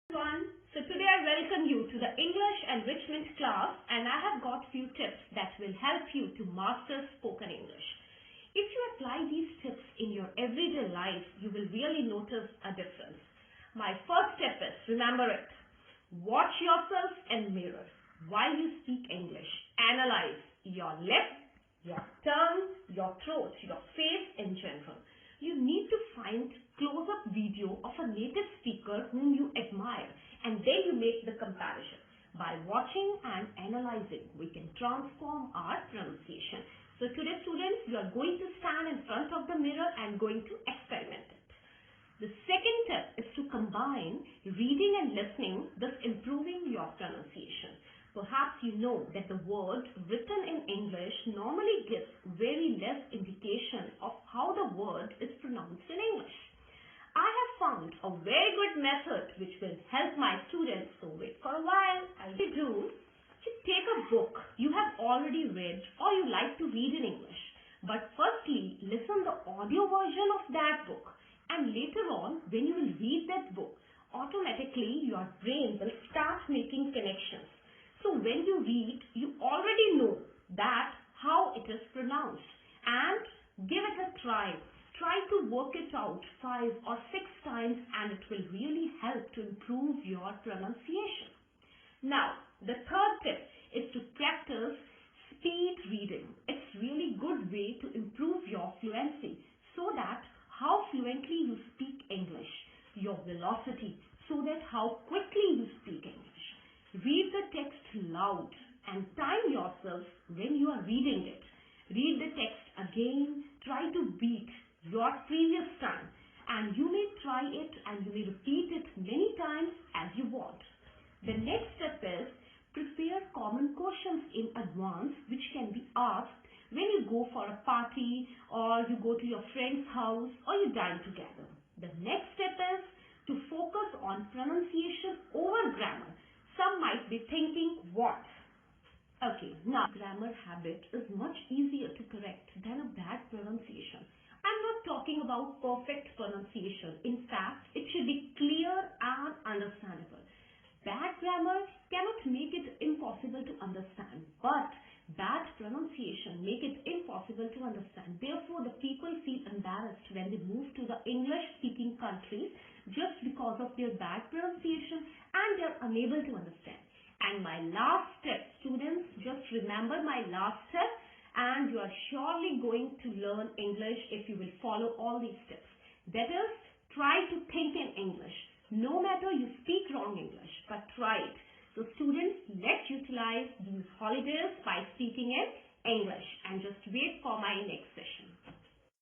Everyone, so today I welcome you to the English enrichment class, and I have got few tips that will help you to master spoken English. If you apply these tips in your everyday life, you will really notice a difference. My first tip is, remember it, watch yourself in mirror while you speak English. Analyze your lip, your tongue, your throat, your face in general. You need to find close-up video of a native speaker whom you admire, and then you make the comparison. By watching and analyzing, we can transform our pronunciation. So today, students, you are going to stand in front of the mirror and going to experiment it. The second tip is to combine reading and listening, thus improving your pronunciation. Perhaps you know that the word written in English normally gives very less indication of how the word is pronounced in English. I have found a very good method which will help my students, so wait for a while. As you do, you take a book you have already read or you like to read in English. But firstly, listen the audio version of that book, and later on when you will read that book, automatically your brain will start making connections. So when you read, you already know that how it is pronounced, and give it a try. Try to work it out 5 or 6 times, and it will really help to improve your pronunciation. Now, the third tip is to practice speed reading. It's really good way to improve your fluency, so that how fluently you speak English, your velocity, so that how quickly you speak English. Read the text loud and time yourself when you are reading it. Read the text again, try to beat your previous time, and you may try it and you may repeat it many times as you want. The next step is prepare common questions in advance which can be asked when you go for a party or you go to your friend's house or you dine together. The next step is to focus on pronunciation over grammar. Some might be thinking, what? Okay, now grammar habit is much easier to correct than a bad pronunciation. I'm not talking about perfect pronunciation. In fact, it should be clear and understandable. Bad grammar cannot make it impossible to understand, but bad pronunciation make it impossible to understand. Therefore, the people feel embarrassed when they move to the English-speaking countries just because of their bad pronunciation, and they are unable to understand. And my last step, students, just remember my last step, and you are surely going to learn English if you will follow all these steps. That is, try to think in English. No matter you speak wrong English, but try it. So students, let's utilize these holidays by speaking in English, and just wait for my next session.